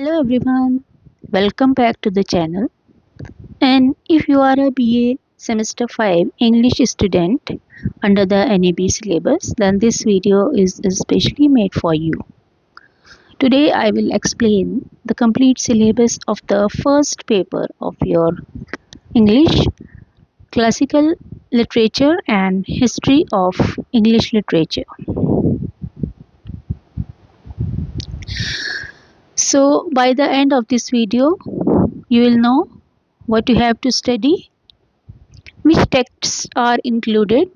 Hello everyone, welcome back to the channel. And if you are a BA Semester 5 English student under the NAB syllabus, then this video is especially made for you. Today I will explain the complete syllabus of the first paper of your English, Classical Literature and History of English Literature. So by the end of this video, you will know what you have to study, which texts are included,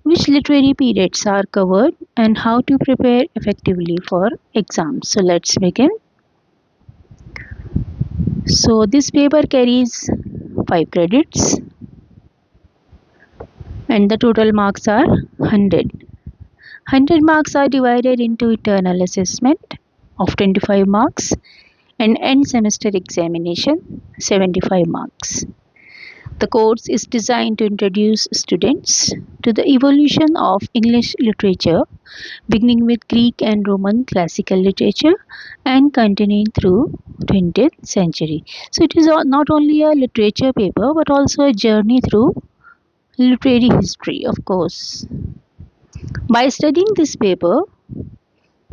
which literary periods are covered, and how to prepare effectively for exams. So let's begin. So this paper carries 5 credits and the total marks are 100. 100 marks are divided into internal assessment of 25 marks and end semester examination 75 marks. The course is designed to introduce students to the evolution of English literature, beginning with Greek and Roman classical literature and continuing through 20th century. So it is not only a literature paper but also a journey through literary history, of course. By studying this paper,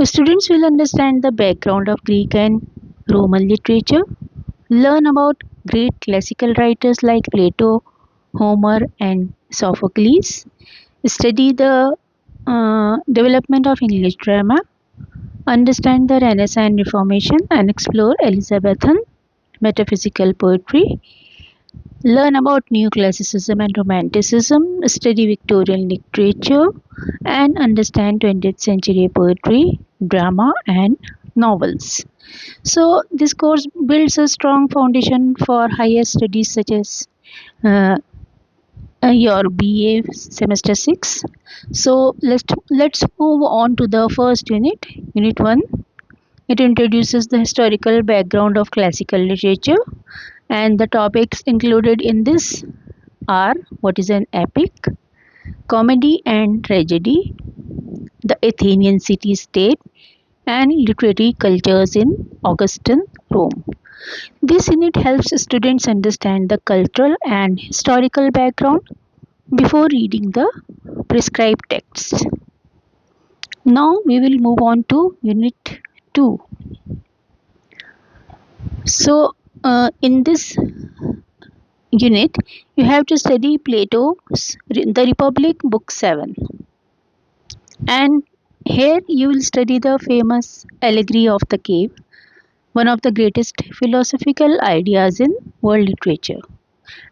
students will understand the background of Greek and Roman literature, learn about great classical writers like Plato, Homer, and Sophocles, study the development of English drama, understand the Renaissance and Reformation, and explore Elizabethan metaphysical poetry, learn about Neoclassicism and Romanticism, study Victorian literature, and understand 20th century poetry, drama, and novels. So, this course builds a strong foundation for higher studies such as uh, your BA semester 6. So let's move on to the first unit, unit 1. It introduces the historical background of classical literature, and the topics included in this are what is an epic, comedy and tragedy, the Athenian city state, and literary cultures in Augustan Rome. This unit helps students understand the cultural and historical background before reading the prescribed texts. Now we will move on to unit 2. So in this unit you have to study Plato's The Republic book 7, and here you will study the famous allegory of the cave, one of the greatest philosophical ideas in world literature.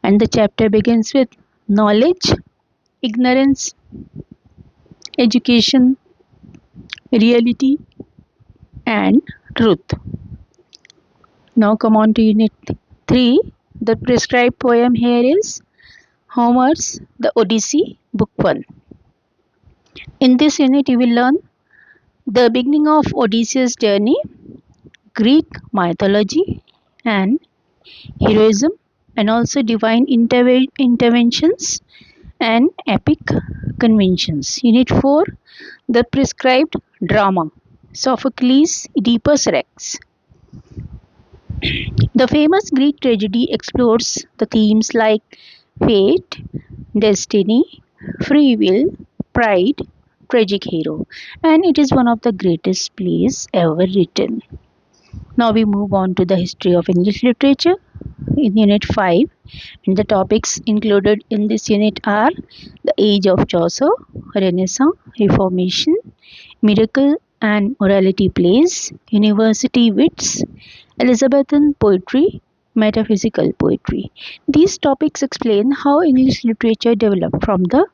And the chapter begins with knowledge, ignorance, education, reality, and truth. Now come on to unit 3. The prescribed poem here is Homer's The Odyssey, book 1. In this unit you will learn the beginning of Odysseus' journey, Greek mythology and heroism, and also divine interventions and epic conventions. Unit 4. The prescribed drama, Sophocles' Oedipus Rex. The famous Greek tragedy explores the themes like fate, destiny, free will, pride, tragic hero, and it is one of the greatest plays ever written. Now we move on to the history of English literature in unit 5, and the topics included in this unit are the age of Chaucer, Renaissance, Reformation, miracle and morality plays, university wits, Elizabethan poetry, metaphysical poetry. These topics explain how English literature developed from the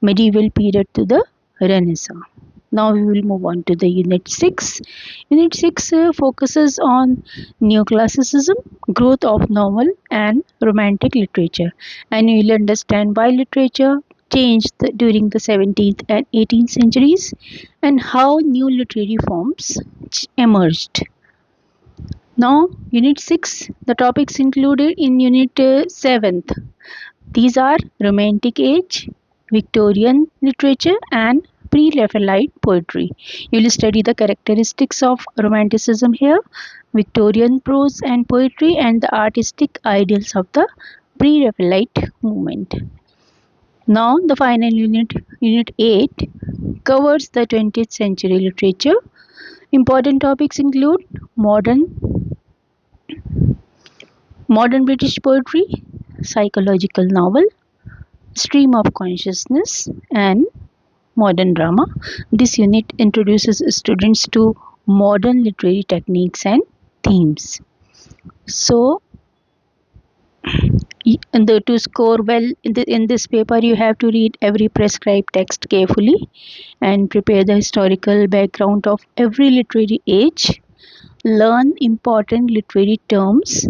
medieval period to the Renaissance. Now we will move on to the unit 6. Unit 6 focuses on neoclassicism, growth of novel and romantic literature, and you will understand why literature changed during the 17th and 18th centuries and how new literary forms emerged. Now, Unit 6, the topics included in Unit 7th. These are Romantic Age, Victorian literature and Pre-Raphaelite poetry. You will study the characteristics of Romanticism here Victorian prose and poetry, and the artistic ideals of the pre-Raphaelite movement. Now, the final unit, Unit 8, covers the 20th century literature. Important topics include modern British poetry, psychological novel, stream of consciousness, and modern drama. This unit introduces students to modern literary techniques and themes. So, to score well in this paper, you have to read every prescribed text carefully and prepare the historical background of every literary age. Learn important literary terms.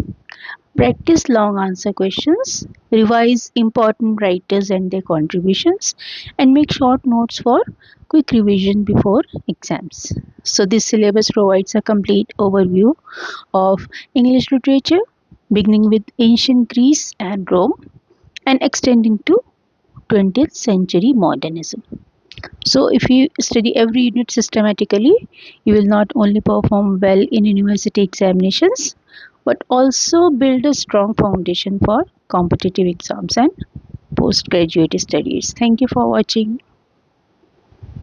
Practice long answer questions, revise important writers and their contributions, and make short notes for quick revision before exams. So, this syllabus provides a complete overview of English literature, beginning with ancient Greece and Rome and extending to 20th century modernism. So, if you study every unit systematically, you will not only perform well in university examinations but also build a strong foundation for competitive exams and postgraduate studies. Thank you for watching.